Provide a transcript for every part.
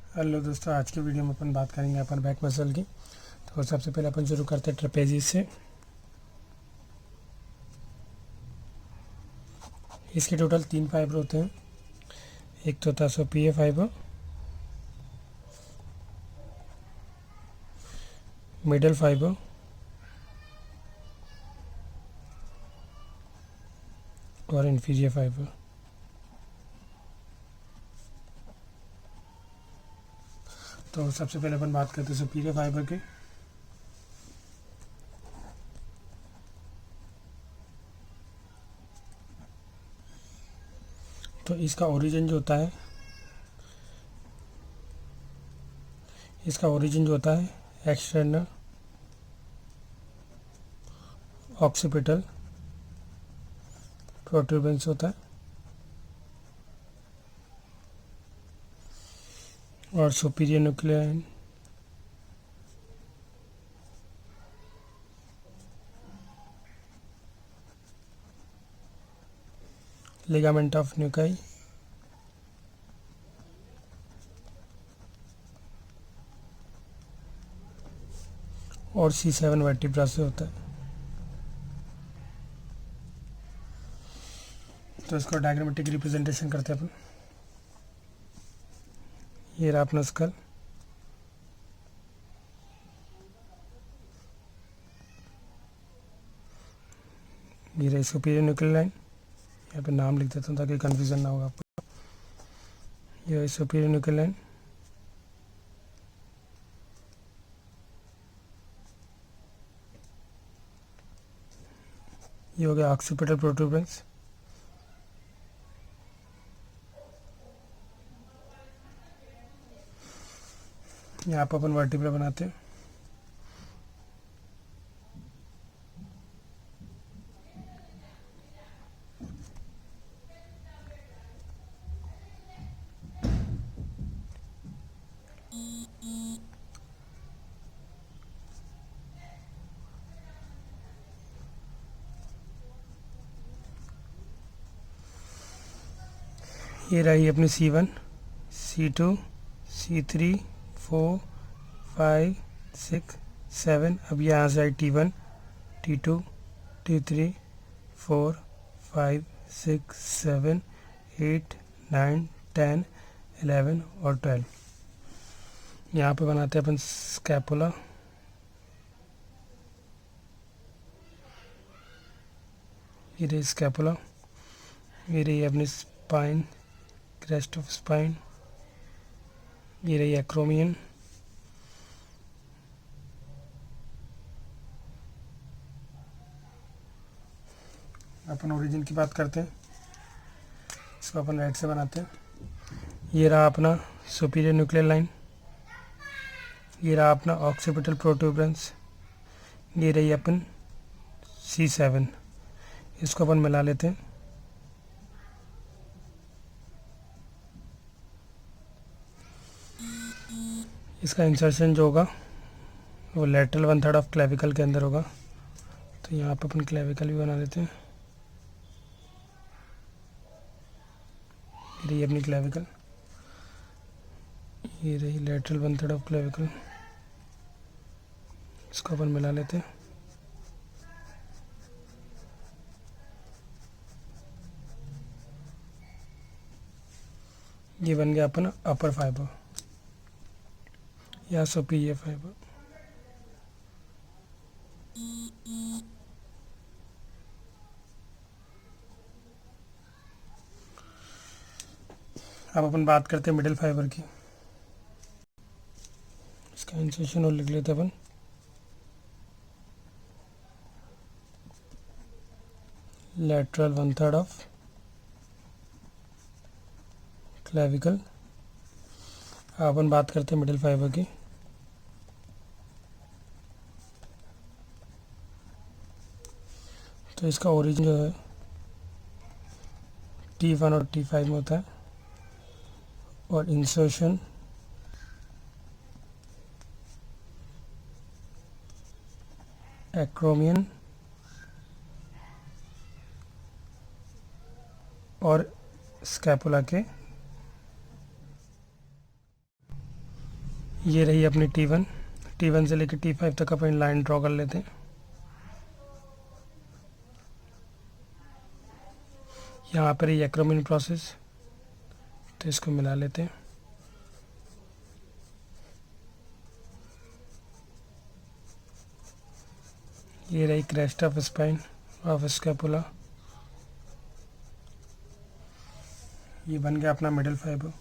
Hello दोस्तों, आज की वीडियो में अपन बात करेंगे अपन बैक मसल की। तो सबसे पहले अपन शुरू करते हैं ट्रेपेजिस से। इसके टोटल 3 फाइबर होते हैं। एक तो होता है सोपिया फाइबर, मिडल फाइबर और इंफीरियर फाइबर। तो सबसे पहले अपन बात करते हैं सुपीरियर फाइबर की। तो इसका ओरिजिन जो होता है एक्सटर्नल ऑक्सीपिटल प्रोट्रूबेंस होता है और सुपीरियर न्यूक्लियर लिगामेंट ऑफ न्यूकाई और C7 वर्टिब्रा से होता है। तो इसको डायग्रामेटिक रिप्रेजेंटेशन करते हैं अपन। ये रहा अपना स्कल, ये रही सुपीरियर न्यूक्लियर लाइन। यहाँ पे नाम लिख देता हूँ ताकि कंफ्यूजन ना होगा आपको। ये रही सुपीरियर न्यूक्लियर लाइन, ये हो गया ऑक्सीपिटल प्रोट्रूबेंस। यहाँ पर अपन वर्टिब्रा बनाते हैं। ये रही अपनी C1, C2, C3, 4, 5, 6, 7। अब यहाँ से आई T1, T2, T3, 4, 5, 6, 7, 8, 9, 10, 11 और 12। यहाँ पे बनाते हैं अपन स्कैपुला। ये रही स्कैपुला, ये रही अपनी स्पाइन, क्रेस्ट ऑफ स्पाइन, ये रही एक्रोमियन, अपन ओरिजिन की बात करते हैं। इसको अपन राइट से बनाते हैं। ये रहा अपना सुपीरियर न्यूक्लियर लाइन, ये रहा अपना ऑक्सीपिटल प्रोट्रूबेंस, ये रही अपन C7। इसको अपन मिला लेते हैं। इसका इंसर्शन जो होगा वो लेटरल 1/3 ऑफ क्लेविकल के अंदर होगा। तो यहाँ पे अपन क्लेविकल भी बना लेते हैं। ये रही अपनी क्लेविकल, ये रही लेटरल 1/3 ऑफ क्लेविकल। इसको अपन मिला लेते हैं। ये बन गया अपना अपर फाइबर या सुपीरियर फाइबर। अब अपन बात करते हैं मिडिल फाइबर की। इसका इंसर्शन और लिख लेते हैं अपन। Lateral 1/3 of clavicle. अब अपन बात करते हैं मिडिल फाइबर की। तो इसका ओरिजिन जो है T1 और T5 में होता है और इंसर्शन एक्रोमियन और स्कैपुला के ये रही अपनी T1, T1 से लेकर T5 तक अपन लाइन ड्रॉ कर लेते हैं। यहाँ पर ये एक्रोमिन प्रोसेस, तो इसको मिला लेते हैं। ये रही crest of spine of scapula, ये बन गया अपना मिडल फाइबर।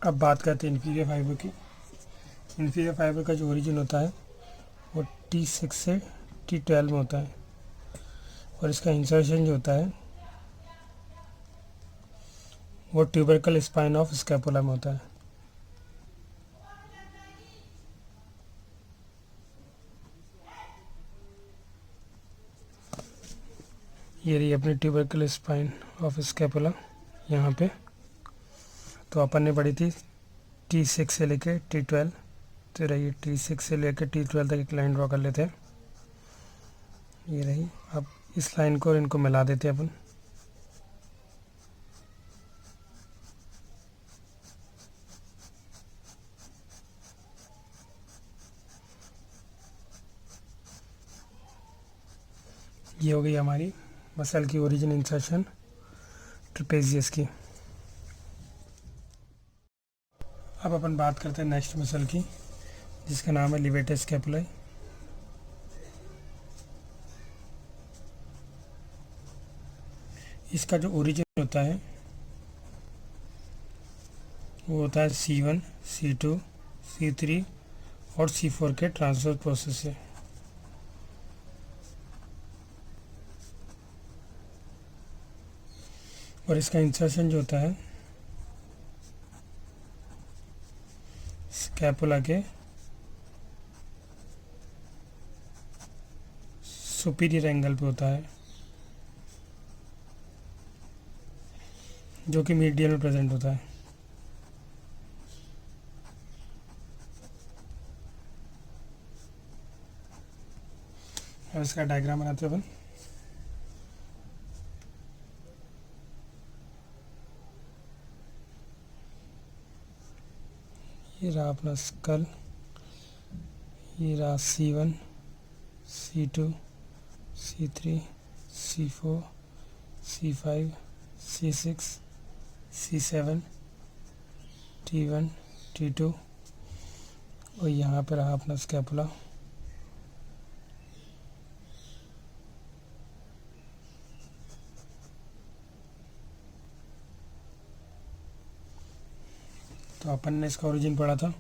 अब बात करते हैं इन्फीरियर फाइबर की। इन्फीरियर फाइबर का जो ओरिजिन होता है वो T6 से T12 में होता है, और इसका इंसर्शन जो होता है वो ट्यूबरकल स्पाइन ऑफ स्कैपुला में होता है। ये रही अपनी ट्यूबरकल स्पाइन ऑफ स्कैपुला यहाँ पे। तो अपन ने पढ़ी थी T6 से लेकर T12, तो रही T6 से लेकर T12 तक एक लाइन ड्रॉ कर लेते हैं। ये रही, अब इस लाइन को और इनको मिला देते हैं अपन। ये हो गई हमारी मसल की ओरिजिन इंसर्शन ट्रेपेजियस की। अब अपन बात करते हैं नेक्स्ट मसल की, जिसका नाम है लिवेटर स्कैपुलाई। इसका जो ओरिजिन होता है वो होता है C1, C2, C3 और C4 के ट्रांसफर प्रोसेस से। और इसका इंसर्शन जो होता है स्कैपुला के सुपीरियर एंगल पे होता है, जो कि मीडियल में प्रेजेंट होता है। अब इसका डायग्राम बनाते हैं अपन। ये रहा अपना स्कल, ये रहा C1, C2, C3, C4, C5, C6, C7, T1, T2, और यहाँ पे रहा अपना स्कैपुला। तो अपन ने इसका ओरिजिन पढ़ा था,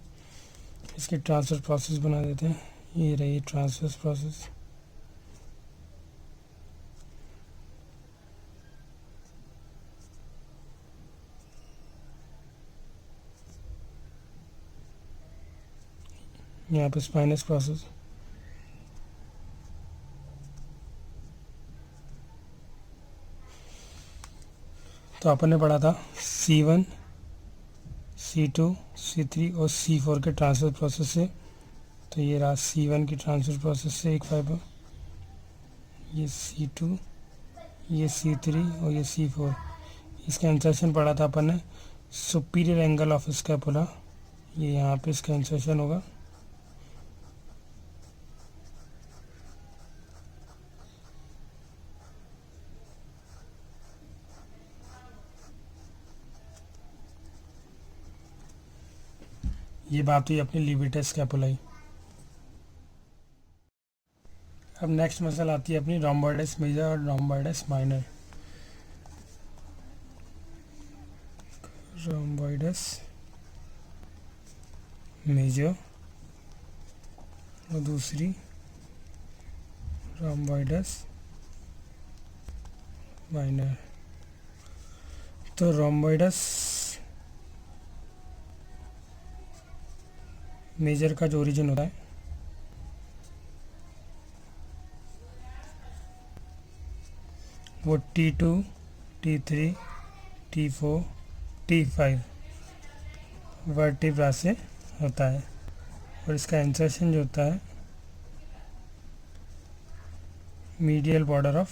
इसकी ट्रांसफर प्रोसेस बना देते हैं। ये रही ट्रांसफर प्रोसेस। यहाँ पे स्पाइनस प्रोसेस। तो अपन ने पढ़ा था C1, C2, C3 और C4 के ट्रांसफर प्रोसेस से। तो ये रहा C1 की ट्रांसफर प्रोसेस से एक फाइबर, ये C2, ये C3 और ये C4। इसका इंसर्शन पढ़ा था अपन ने सुपीरियर एंगल ऑफ स्कैपुला, ये यहाँ पे इसका इंसर्शन होगा। ये बात हुई अपनी लिवेटर स्कैपुलाई। अब नेक्स्ट मसल आती है अपनी रोम्बोइडस मेजर और रोम्बोइडस माइनर। रोम्बोइडस मेजर और दूसरी रोम्बोइडस माइनर। तो रोम्बोइडस मेजर का जो ओरिजिन होता है वो T2, T3, T4, T5 vertebra से होता है, और इसका इंसर्शन जो होता है मीडियल बॉर्डर ऑफ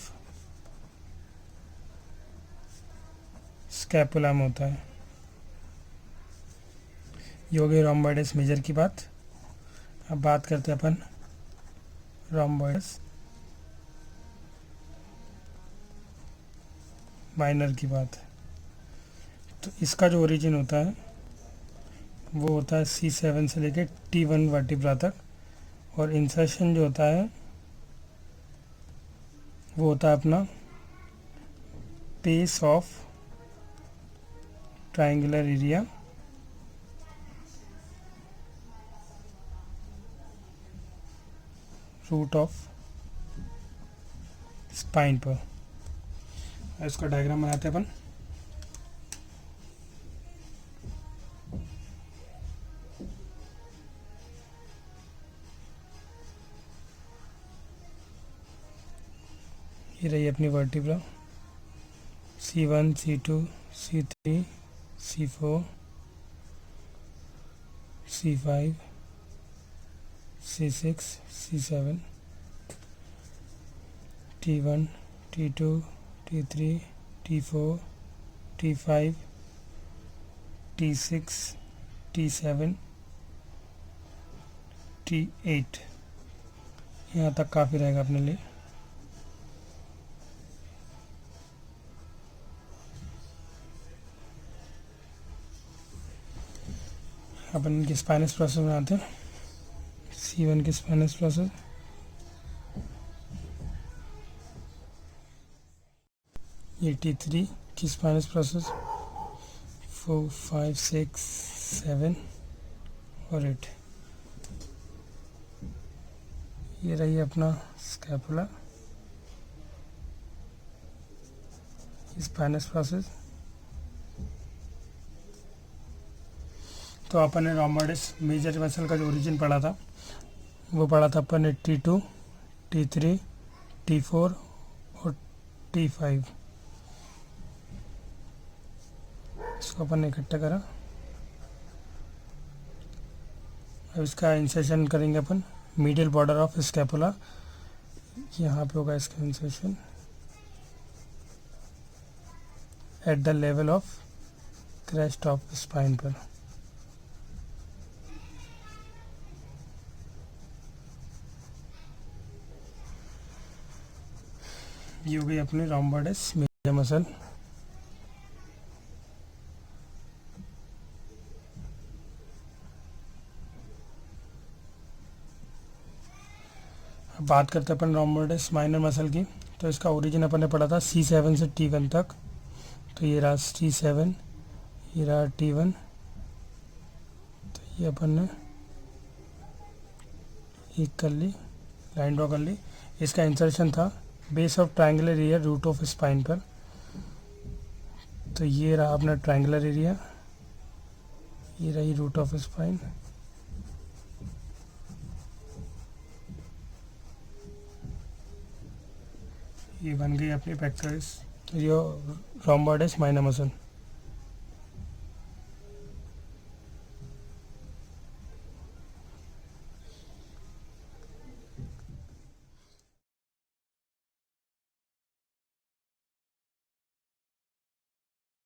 स्कैपुला में होता है। ये हो गई रोम्बॉइडस मेजर की बात। अब बात करते हैं अपन रोम्बॉइडस माइनर की बात। तो इसका जो ओरिजिन होता है वो होता है C7 से लेके T1 वर्टिब्रा तक, और इंसर्शन जो होता है वो होता है अपना base of triangular area root of spine पर। इसका डायग्राम बनाते हैं अपन। ये रही अपनी vertebra C1 C2 C3 C4 C5 C6 C7 T1 T2 T3 T4 T5 T6 T7 T8। यहाँ तक काफ़ी रहेगा अपने लिए। अपन इनकी स्पाइनस प्रोसेस बनाते हैं। C1 की स्पाइनस प्रोसेस, ये T3 की स्पाइनस प्रोसेस, 4 5 6 7 और 8। ये रही अपना स्कैपुला, स्पाइनस प्रोसेस। तो अपन ने रोम्बॉइडस मेजर मसल का जो ओरिजिन पढ़ा था वो पढ़ा था अपन ने T2 T3 T4 और T5। इसको अपन ने इकट्ठा करा। अब इसका इंसर्शन करेंगे अपन मीडियल बॉर्डर ऑफ स्कैपुला। यहाँ पे होगा इसका insertion at the level of crest of spine पर। ये हो गई अपनी रोम्बॉइडस मेजर मसल। अब बात करते हैं अपन रोम्बॉइडस माइनर मसल की। तो इसका ओरिजिन अपन ने पढ़ा था C7 से T1 तक। तो ये रहा T7, ये रहा T1। तो ये अपन ने एक कर ली, लाइन ड्रॉ कर ली। इसका इंसर्शन था base of triangular area root of spine पर। तो ये रहा अपना ट्रायंगुलर एरिया, ये रही रूट ऑफ स्पाइन। ये बन गई अपनी पेक्टोरल्स, ये रोम्बॉइडस माइनर मसल।